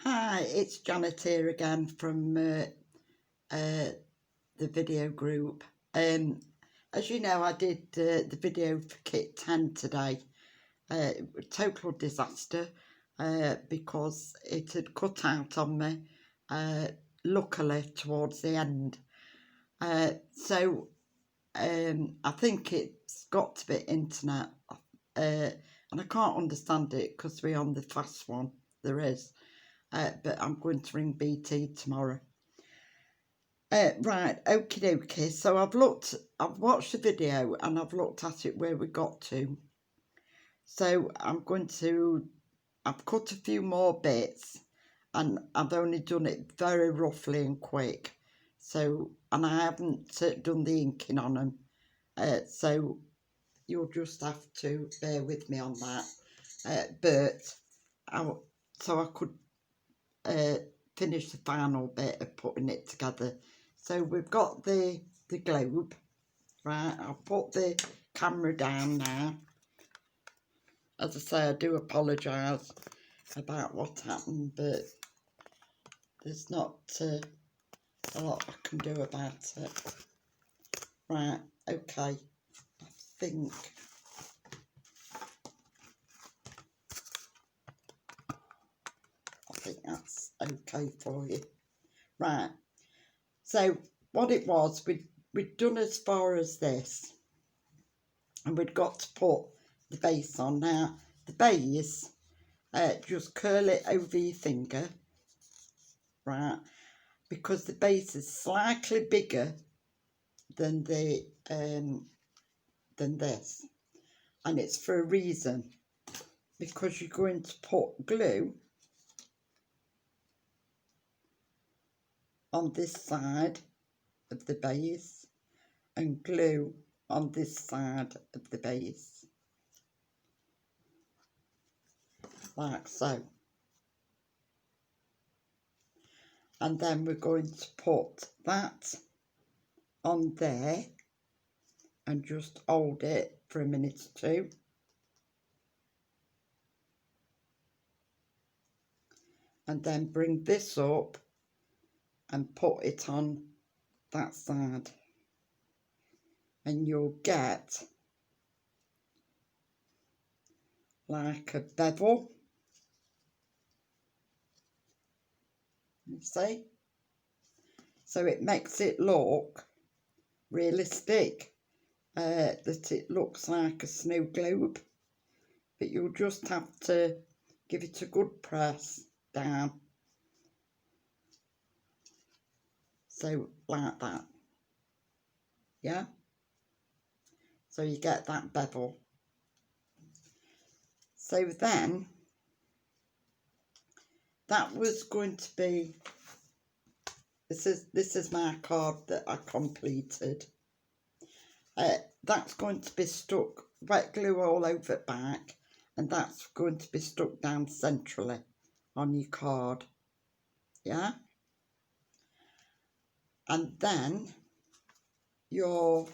Hi, it's Janet here again from the video group. As you know, I did the video for Kit 10 today. Total disaster because it had cut out on me, luckily towards the end. So I think it's got to be internet, and I can't understand it because we're on the fast one, there is. But I'm going to ring BT tomorrow. Right, okie dokie. So I've watched the video and I've looked at it where we got to. So I've cut a few more bits and I've only done it very roughly and quick. So, and I haven't done the inking on them. So you'll just have to bear with me on that. So I could finish the final bit of putting it together. So we've got the globe, right? I'll put the camera down now. As I say, I do apologise about what happened, but there's not a lot I can do about it. Right, okay, I think that's okay for you. Right, so what it was, we'd done as far as this, and we'd got to put the base on. Now, the base, just curl it over your finger, right, because the base is slightly bigger than the than this, and it's for a reason, because you're going to put glue on this side of the base and glue on this side of the base, like so. And then we're going to put that on there and just hold it for a minute or two. And then bring this up and put it on that side. And you'll get like a bevel. You see? So it makes it look realistic, that it looks like a snow globe. But you'll just have to give it a good press down. So like that. Yeah? So you get that bevel. So then, that was going to be, this is my card that I completed. That's going to be stuck, wet glue all over it back, and that's going to be stuck down centrally on your card. Yeah? And then your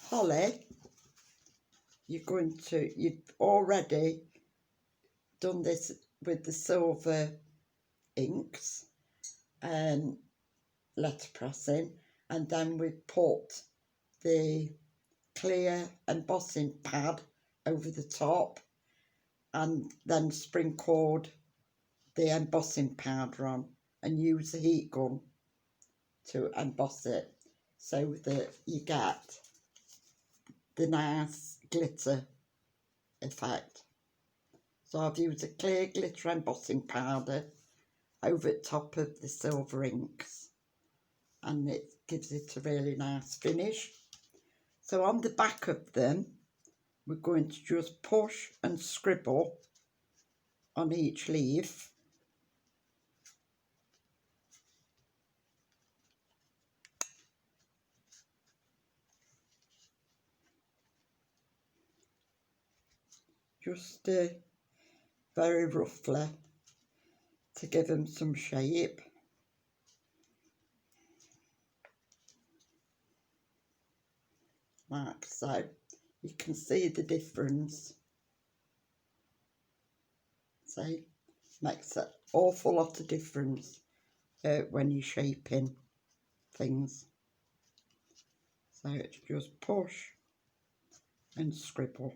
holly, you've already done this with the silver inks and letterpressing, and then we put the clear embossing pad over the top and then sprinkled the embossing powder on and use the heat gun to emboss it so that you get the nice glitter effect. So I've used a clear glitter embossing powder over the top of the silver inks, and it gives it a really nice finish. So on the back of them, we're going to just push and scribble on each leaf. Just very roughly to give them some shape. Like so. You can see the difference. See? Makes an awful lot of difference when you're shaping things. So it's just push and scribble.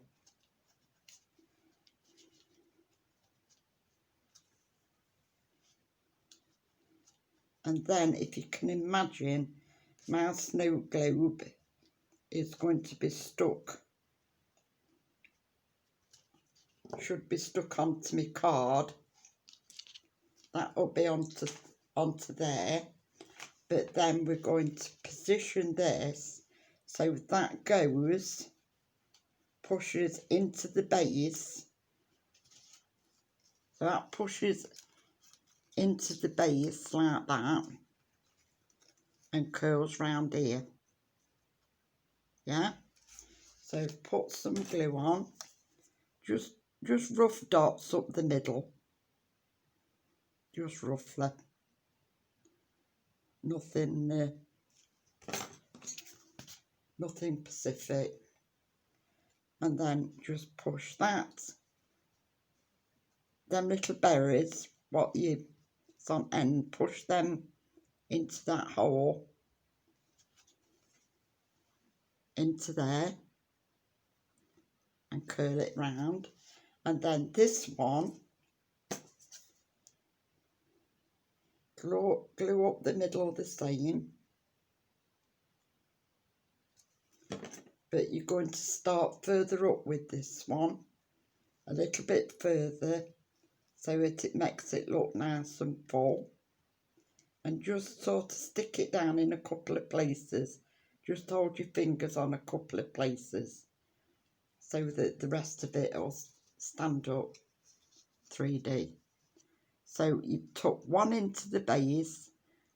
And then if you can imagine, my snow globe is going to be stuck, should be stuck onto my card. That will be onto there. But then we're going to position this so that goes, pushes into the base. So that pushes into the base like that and curls round here. Yeah, so put some glue on, just rough dots up the middle, just roughly, nothing specific. And then just push that, them little berries, what you on end, push them into that hole, into there, and curl it round. And then this one, glue up the middle the same, but you're going to start further up with this one, a little bit further, so that it makes it look nice and full, and just sort of stick it down in a couple of places. Just hold your fingers on a couple of places so that the rest of it will stand up 3D. So you took one into the base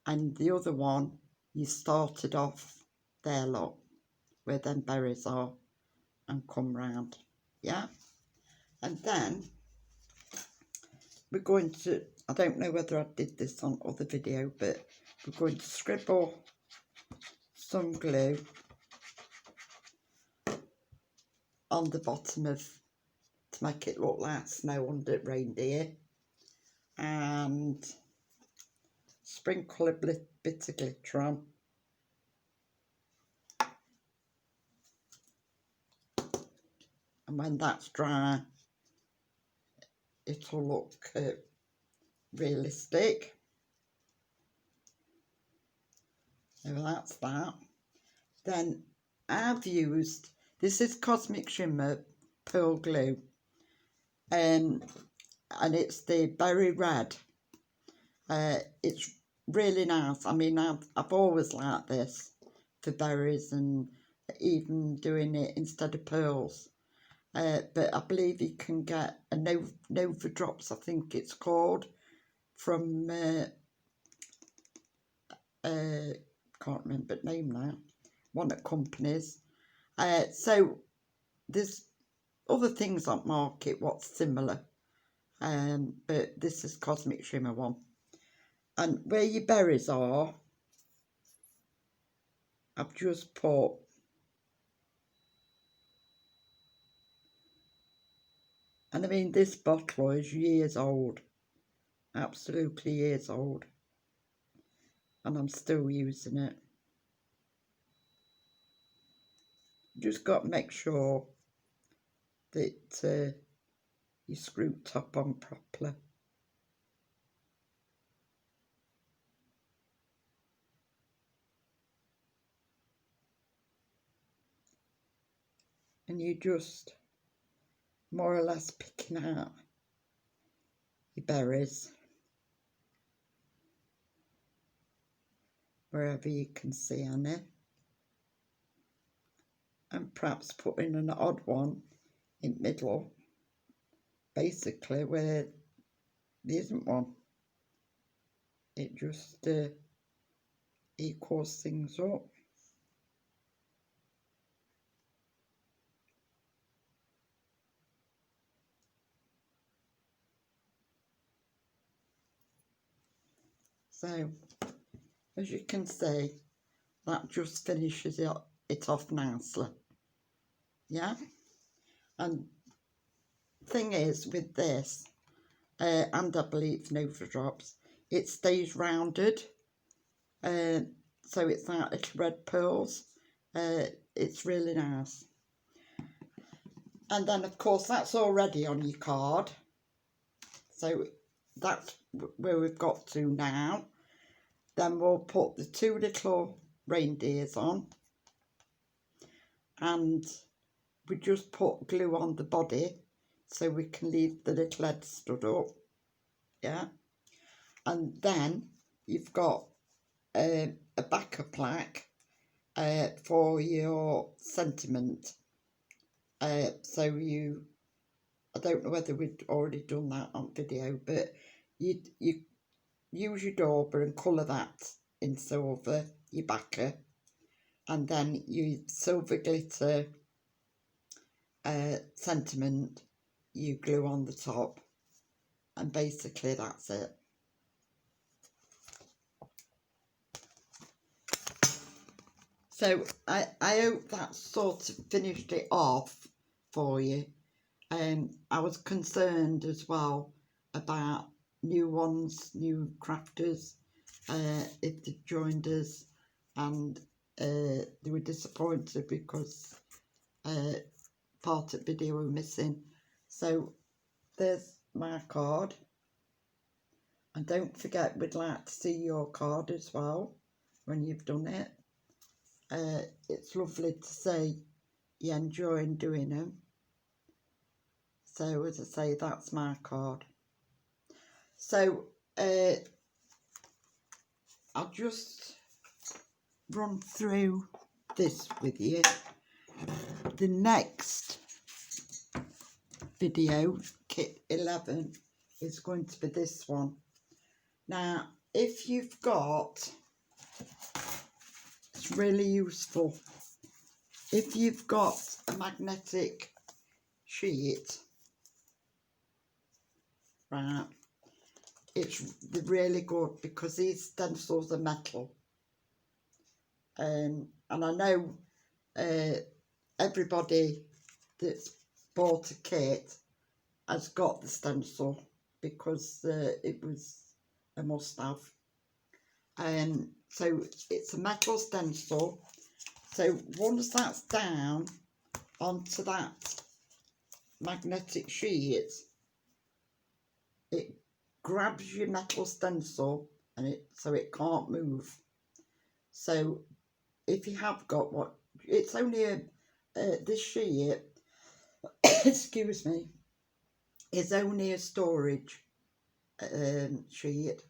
and the other one you started off there, look, where them berries are, and come round, yeah? And then we're going to, I don't know whether I did this on other video, but we're going to scribble some glue on the bottom of, to make it look like snow under reindeer, and sprinkle a bit of glitter on. And when that's dry, it'll look realistic. So that's that. Then I've used, this is Cosmic Shimmer Pearl Glue, and it's the Berry Red. It's really nice. I mean, I've always liked this for berries, and even doing it instead of pearls. But I believe you can get a Nova Drops, I think it's called, from can't remember the name now, one of the companies. So there's other things on market what's similar, but this is Cosmic Shimmer one. And where your berries are, I've just put and I mean, this bottle is years old, absolutely years old, and I'm still using it. Just got to make sure that you screw top on properly. And you just more or less picking out your berries wherever you can see on it, and perhaps putting an odd one in the middle, basically where there isn't one. It just equals things up. So, as you can see, that just finishes it off nicely. Yeah? And thing is, with this, and I believe Nova Drops. It stays rounded, so it's like little red pearls. It's really nice. And then of course that's already on your card, so that's where we've got to now. Then we'll put the 2 little reindeers on, and we just put glue on the body so we can leave the little head stood up, yeah. And then you've got a backer plaque for your sentiment. So I don't know whether we'd already done that on video, but you use your dauber and colour that in silver, your backer, and then you silver glitter sentiment you glue on the top, and basically that's it. So I hope that sort of finished it off for you. I was concerned as well about new ones, new crafters, if they joined us, and they were disappointed because part of the video were missing. So there's my card, and don't forget we'd like to see your card as well when you've done it. It's lovely to see you enjoying doing them. So as I say, that's my card. So I'll just run through this with you. The next video, kit 11, is going to be this one. Now, if you've got, it's really useful, if you've got a magnetic sheet, right, it's really good because these stencils are metal. And I know everybody that's bought a kit has got the stencil because it was a must-have. So it's a metal stencil. So once that's down onto that magnetic sheet, it grabs your metal stencil and so it can't move. So if you have got what, it's only this sheet, excuse me, is only a storage sheet.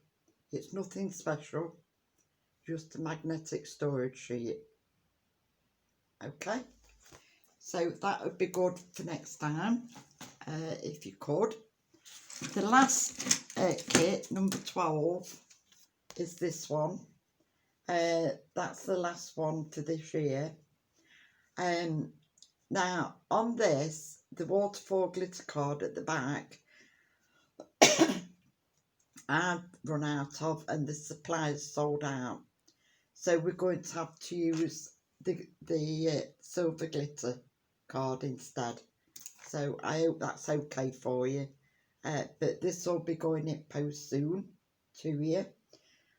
It's nothing special, just a magnetic storage sheet. Okay, so that would be good for next time, if you could. The last kit, number 12, is this one. That's the last one for this year. Now on this, the waterfall glitter card at the back I've run out of, and the supplies sold out, so we're going to have to use the silver glitter card instead. So I hope that's okay for you, but this will be going in post soon to you.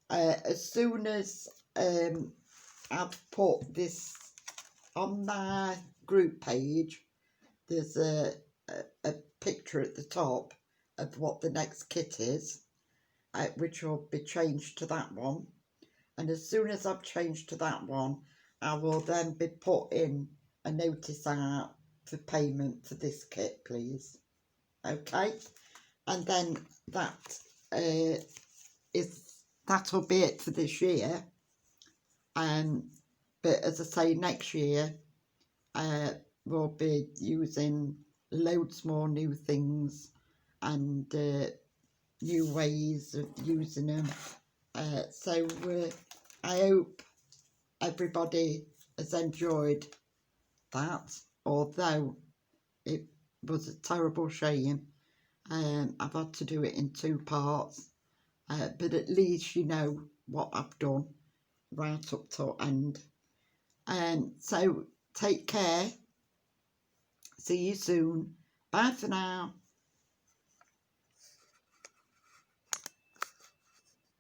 As soon as I've put this on my group page, there's a picture at the top of what the next kit is, which will be changed to that one. And as soon as I've changed to that one, I will then be putting a notice out for payment for this kit, please. Okay, and then that'll be it for this year. But as I say, next year we'll be using loads more new things and new ways of using them. So I hope everybody has enjoyed that, although it was a terrible shame. I've had to do it in 2 parts, but at least you know what I've done right up till end. So take care, see you soon, bye for now.